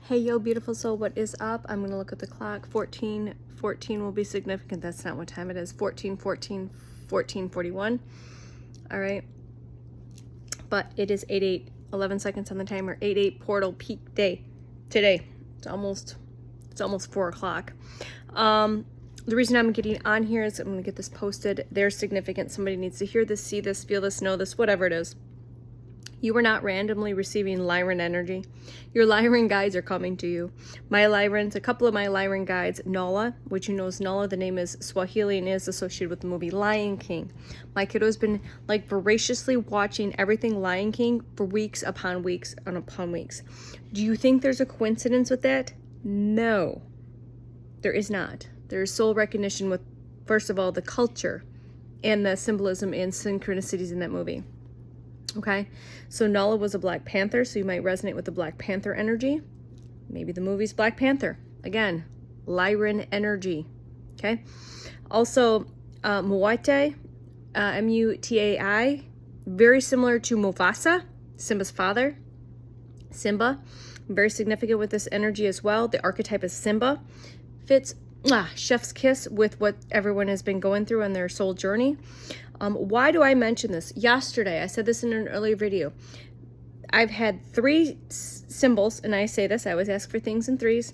Hey, yo, beautiful soul, what is up? I'm going to look at the clock. 14:14 will be significant. That's not what time it is. 14:14, 14:41. All right. But it is 8:08, 11 seconds on the timer. 8:08 portal peak day today. It's almost 4 o'clock. The reason I'm getting on here is I'm going to get this posted. They're significant. Somebody needs to hear this, see this, feel this, know this, whatever it is. You are not randomly receiving Lyran energy. Your Lyran guides are coming to you. My Lyrans, a couple of my Lyran guides, Nala, which you know is Nala, the name is Swahili and is associated with the movie Lion King. My kiddo's been like voraciously watching everything Lion King for weeks upon weeks upon weeks. Do you think there's a coincidence with that? No, there is not. There is soul recognition with, first of all, the culture and the symbolism and synchronicities in that movie. Okay, so Nala was a Black Panther, so you might resonate with the Black Panther energy. Maybe the movie's Black Panther. Again, Lyran energy. Okay, also Muatai, M-U-T-A-I, very similar to Mufasa, Simba's father. Simba, very significant with this energy as well. The archetype is Simba. Fits chef's kiss with what everyone has been going through on their soul journey. Why do I mention this? Yesterday, I said this in an earlier video. I've had 3 symbols, and I say this, I always ask for things in 3s.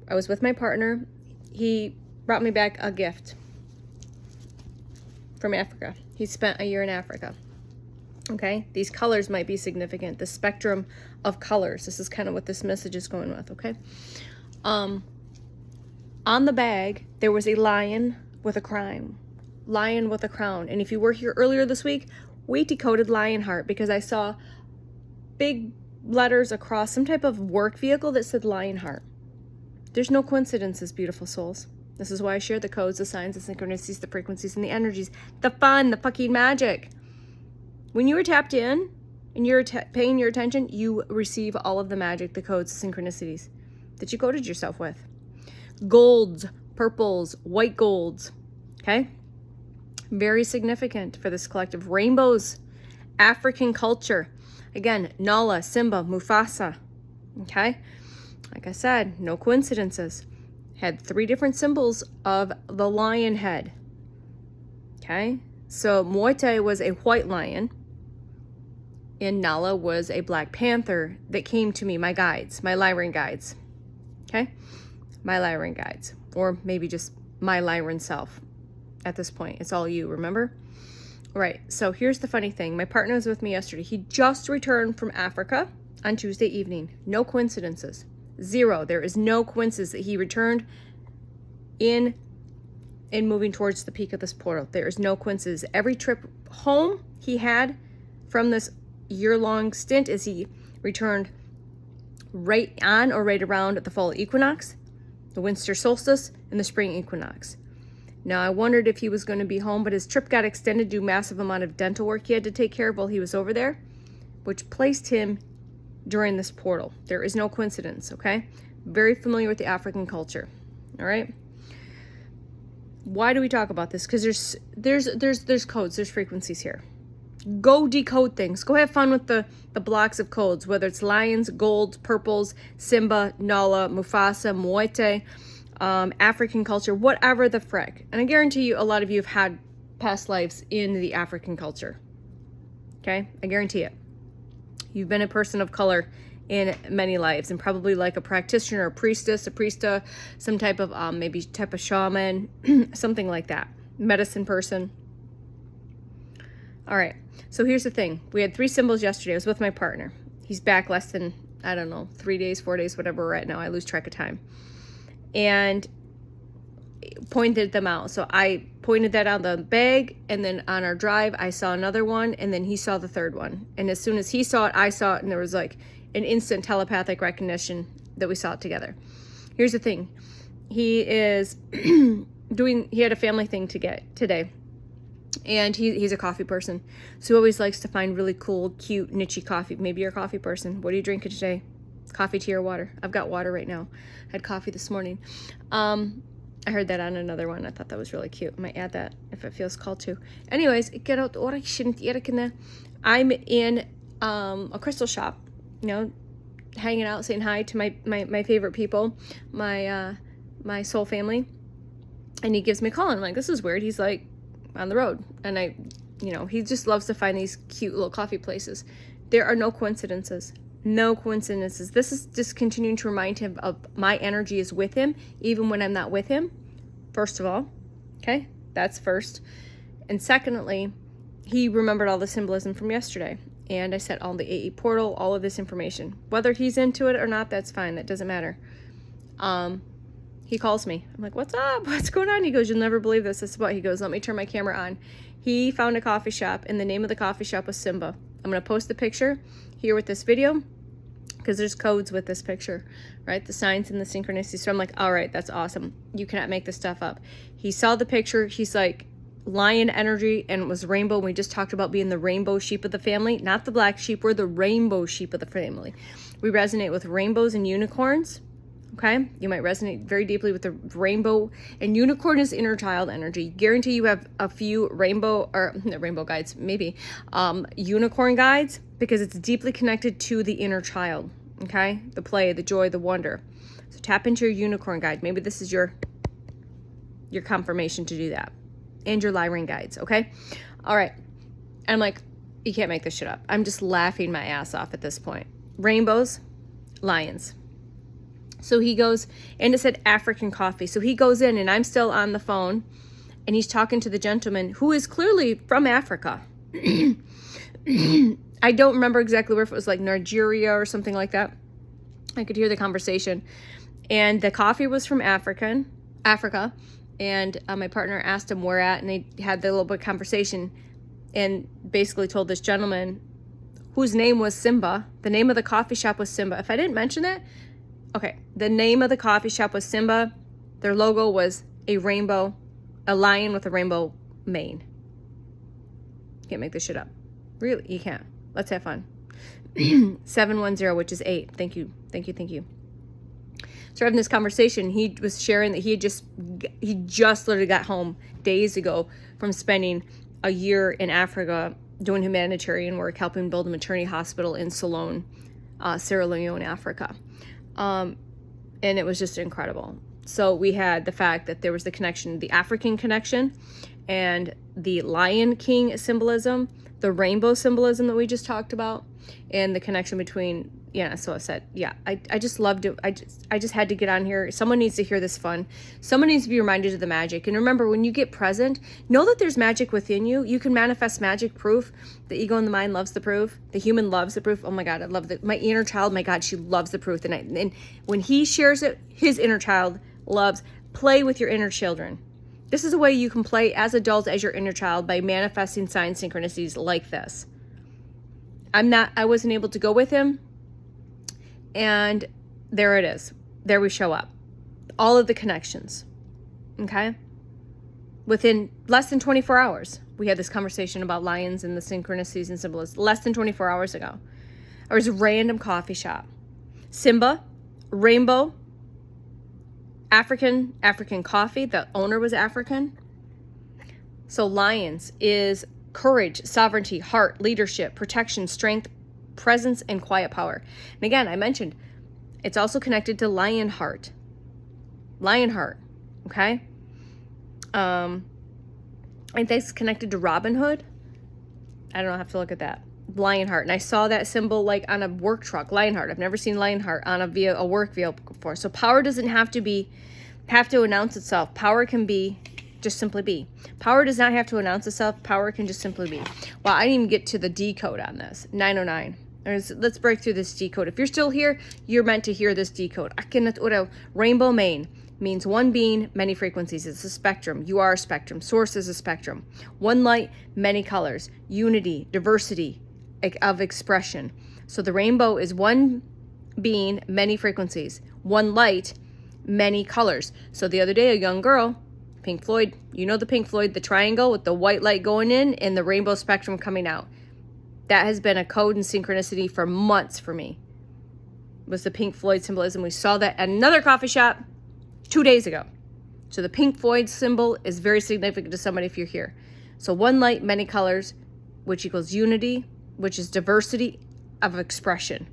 I was with my partner. He brought me back a gift from Africa. He spent a year in Africa. Okay, these colors might be significant. The spectrum of colors. This is kind of what this message is going with, okay? On the bag, there was a lion with a crown. Lion with a crown. And if you were here earlier this week, we decoded Lionheart because I saw big letters across some type of work vehicle that said Lionheart. There's no coincidences, beautiful souls. This is why I share the codes, the signs, the synchronicities, the frequencies, and the energies, the fun, the fucking magic. When you are tapped in and you're paying your attention, you receive all of the magic, the codes, the synchronicities that you coded yourself with. Golds, purples, white golds, okay? Very significant for this collective. Rainbows, African culture. Again, Nala, Simba, Mufasa, okay? Like I said, no coincidences. Had 3 different symbols of the lion head, okay? So Moite was a white lion, and Nala was a Black Panther that came to me, my guides, my Lyran guides, okay? My Lyran guides, or maybe just my Lyran self. At this point, it's all you, remember? All right, so here's the funny thing. My partner was with me yesterday. He just returned from Africa on Tuesday evening. No coincidences. 0. There is no coincidence that he returned in moving towards the peak of this portal. There is no coincidence. Every trip home he had from this year-long stint is he returned right on or right around the fall equinox, the winter solstice, and the spring equinox. Now, I wondered if he was going to be home, but his trip got extended due to massive amount of dental work he had to take care of while he was over there, which placed him during this portal. There is no coincidence, okay? Very familiar with the African culture, all right? Why do we talk about this? Because there's codes, there's frequencies here. Go decode things. Go have fun with the blocks of codes, whether it's lions, golds, purples, Simba, Nala, Mufasa, Moite, African culture, whatever the frick. And I guarantee you a lot of you have had past lives in the African culture. Okay? I guarantee it. You've been a person of color in many lives and probably like a practitioner, a priestess, a priesta, some type of, maybe type of shaman, something like that. Medicine person. All right. So here's the thing. We had 3 symbols yesterday. I was with my partner. He's back less than, I don't know, 3 days, 4 days, whatever we're at now. I lose track of time. And pointed them out. So I pointed that out on the bag, and then on our drive, I saw another one, and then he saw the 3rd one. And as soon as he saw it, I saw it, and there was like an instant telepathic recognition that we saw it together. Here's the thing. He is he had a family thing to get today. And he's a coffee person. So he always likes to find really cool, cute, niche coffee. Maybe you're a coffee person. What are you drinking today? Coffee, tea, or water? I've got water right now. I had coffee this morning. I heard that on another one. I thought that was really cute. I might add that if it feels called to. Anyways, I'm in a crystal shop, you know, hanging out, saying hi to my favorite people, my soul family. And he gives me a call, and I'm like, this is weird. He's like on the road. And he just loves to find these cute little coffee places. There are no coincidences. No coincidences. This is just continuing to remind him of my energy is with him, even when I'm not with him. First of all, okay, that's first. And secondly, he remembered all the symbolism from yesterday. And I set all the AE portal, all of this information. Whether he's into it or not, that's fine. That doesn't matter. He calls me. I'm like, what's up? What's going on? He goes, you'll never believe this. This is what? He goes, let me turn my camera on. He found a coffee shop, and the name of the coffee shop was Simba. I'm going to post the picture here with this video, because there's codes with this picture, right? The signs and the synchronicities. So I'm like, all right, that's awesome. You cannot make this stuff up. He saw the picture. He's like, lion energy, and it was rainbow. We just talked about being the rainbow sheep of the family, not the black sheep. We're the rainbow sheep of the family. We resonate with rainbows and unicorns. Okay, you might resonate very deeply with the rainbow, and unicorn is inner child energy. Guarantee you have a few rainbow guides, maybe unicorn guides, because it's deeply connected to the inner child. Okay, the play, the joy, the wonder. So tap into your unicorn guide. Maybe this is your confirmation to do that, and your Lyran guides. Okay, all right. And I'm like, you can't make this shit up. I'm just laughing my ass off at this point. Rainbows, lions. So he goes, and it said African coffee. So he goes in, and I'm still on the phone, and he's talking to the gentleman who is clearly from Africa. I don't remember exactly where, if it was like Nigeria or something like that. I could hear the conversation. And the coffee was from Africa. And my partner asked him where at, and they had the little bit of conversation, and basically told this gentleman whose name was Simba. The name of the coffee shop was Simba. If I didn't mention that, okay, the name of the coffee shop was Simba. Their logo was a rainbow, a lion with a rainbow mane. Can't make this shit up. Really, you can't. Let's have fun. 710, which is 8. Thank you. So having this conversation, he was sharing that he just literally got home days ago from spending a year in Africa doing humanitarian work, helping build a maternity hospital in Ceylon, Sierra Leone, Africa. And it was just incredible. So we had the fact that there was the connection, the African connection, and the Lion King symbolism, the rainbow symbolism that we just talked about, and the connection between, so I said, I just loved it. I just had to get on here. Someone needs to hear this fun. Someone needs to be reminded of the magic. And remember, when you get present, know that there's magic within you. You can manifest magic proof. The ego and the mind loves the proof. The human loves the proof. Oh my God, I love that. My inner child, my God, she loves the proof. And when he shares it, his inner child loves. Play with your inner children. This is a way you can play as adults as your inner child by manifesting sign synchronicities like this. I wasn't able to go with him. And there it is. There we show up. All of the connections. Okay? Within less than 24 hours, we had this conversation about lions and the synchronicities and symbols. Less than 24 hours ago. There was a random coffee shop. Simba, rainbow, African coffee. The owner was African. So lions is courage, sovereignty, heart, leadership, protection, strength, presence, and quiet power. And again, I mentioned it's also connected to Lionheart. Okay? I think that's connected to Robin Hood. I don't know, I have to look at that. Lionheart. And I saw that symbol like on a work truck, Lionheart. I've never seen Lionheart on a work vehicle before. So power doesn't have to announce itself. Power can be just simply be. Power does not have to announce itself. Power can just simply be. Well, I didn't even get to the decode on this. 909. Let's break through this decode. If you're still here, you're meant to hear this decode. Rainbow mane means one being, many frequencies. It's a spectrum. You are a spectrum. Source is a spectrum. One light, many colors. Unity, diversity of expression. So the rainbow is one being, many frequencies. One light, many colors. So the other day, a young girl, Pink Floyd, you know the Pink Floyd, the triangle with the white light going in and the rainbow spectrum coming out. That has been a code and synchronicity for months for me. It was the Pink Floyd symbolism. We saw that at another coffee shop 2 days ago. So the Pink Floyd symbol is very significant to somebody if you're here. So one light, many colors, which equals unity, which is diversity of expression.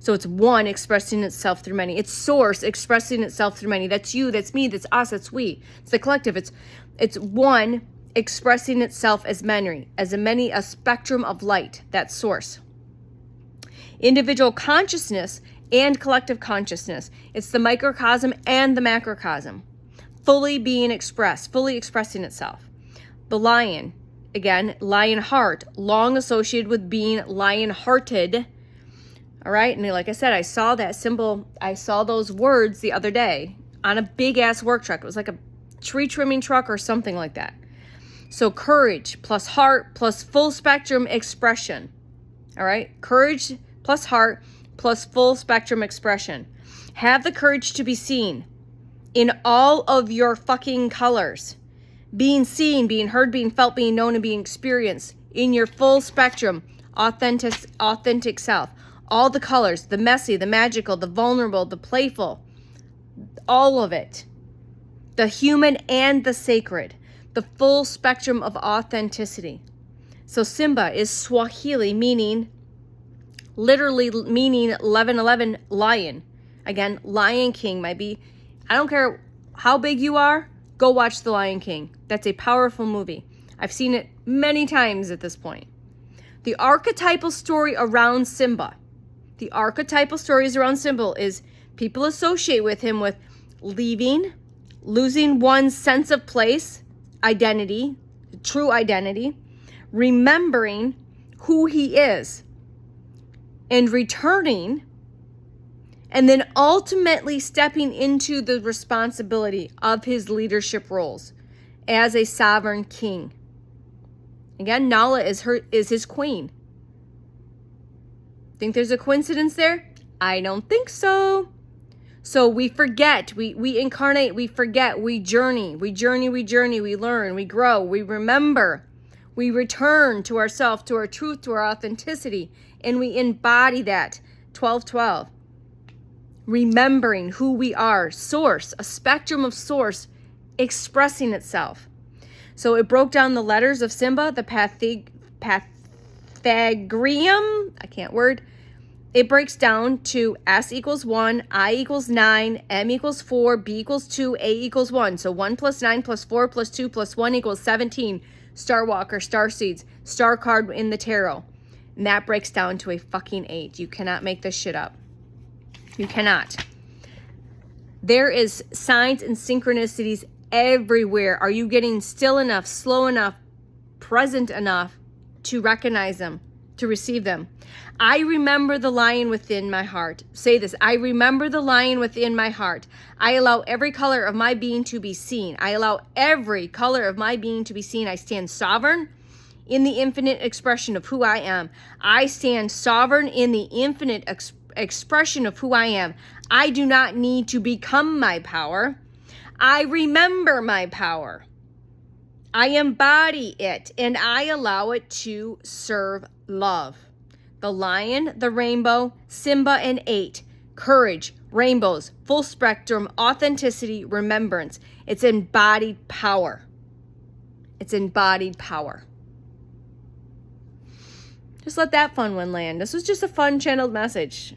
So it's one expressing itself through many. It's source expressing itself through many. That's you, that's me, that's us, that's we. It's the collective. It's one expressing itself as many, a spectrum of light, that source. Individual consciousness and collective consciousness. It's the microcosm and the macrocosm. Fully being expressed, fully expressing itself. The lion, again, lion heart, long associated with being lion-hearted. All right, and like I said, I saw that symbol, I saw those words the other day on a big-ass work truck. It was like a tree trimming truck or something like that. So courage plus heart plus full spectrum expression. All right, courage plus heart plus full spectrum expression. Have the courage to be seen in all of your fucking colors. Being seen, being heard, being felt, being known, and being experienced in your full spectrum, authentic self. All the colors, the messy, the magical, the vulnerable, the playful, all of it. The human and the sacred, the full spectrum of authenticity. So Simba is Swahili, literally meaning 1111 lion. Again, Lion King might be, I don't care how big you are, go watch The Lion King. That's a powerful movie. I've seen it many times at this point. The archetypal story around Simba. The archetypal stories around Simba is people associate with him with leaving, losing one's sense of place, identity, true identity, remembering who he is, and returning, and then ultimately stepping into the responsibility of his leadership roles as a sovereign king. Again, Nala is his queen. Think there's a coincidence there? I don't think so. So we forget, we incarnate, we forget, we journey, we learn, we grow, we remember, we return to ourselves, to our truth, to our authenticity, and we embody that. 1212. Remembering who we are, source, a spectrum of source expressing itself. So it broke down the letters of Simba, the Pythagorean, I can't word. It breaks down to S equals 1, I equals 9, M equals 4, B equals 2, A equals 1. So 1 plus 9 plus 4 plus 2 plus 1 equals 17. Star Walker, star seeds, star card in the tarot. And that breaks down to a fucking 8. You cannot make this shit up. You cannot. There is signs and synchronicities everywhere. Are you getting still enough, slow enough, present enough to recognize them, to receive them? I remember the lion within my heart. Say this. I remember the lion within my heart. I allow every color of my being to be seen. I allow every color of my being to be seen. I stand sovereign in the infinite expression of who I am. I stand sovereign in the infinite expression of who I am. I do not need to become my power. I remember my power. I embody it, and I allow it to serve love. The lion, the rainbow, Simba, and 8. Courage, rainbows, full spectrum, authenticity, remembrance. It's embodied power. It's embodied power. Just let that fun one land. This was just a fun channeled message.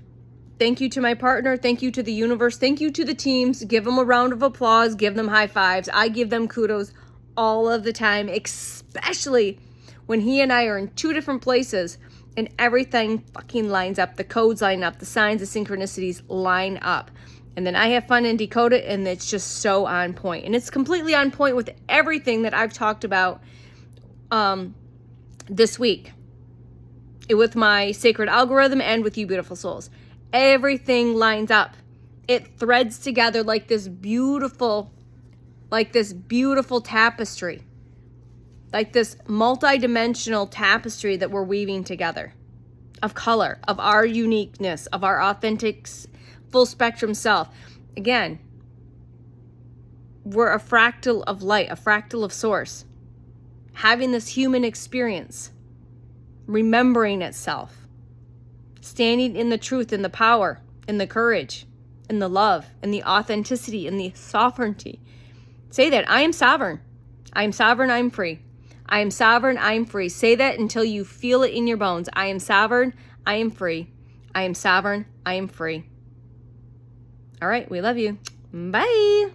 Thank you to my partner. Thank you to the universe. Thank you to the teams. Give them a round of applause. Give them high fives. I give them kudos all of the time, especially when he and I are in two different places and everything fucking lines up. The codes line up. The signs, the synchronicities line up. And then I have fun and decode it, and it's just so on point. And it's completely on point with everything that I've talked about this week. With my sacred algorithm and with you beautiful souls. Everything lines up. It threads together like this beautiful tapestry. Like this multi-dimensional tapestry that we're weaving together. Of color, of our uniqueness, of our authentic, full spectrum self. Again, we're a fractal of light, a fractal of source. Having this human experience. Remembering itself. Standing in the truth, in the power, in the courage, in the love, in the authenticity, in the sovereignty. Say that. I am sovereign. I am sovereign. I'm free. I am sovereign. I'm free. Say that until you feel it in your bones. I am sovereign. I am free. I am sovereign. I am free. All right, we love you. Bye.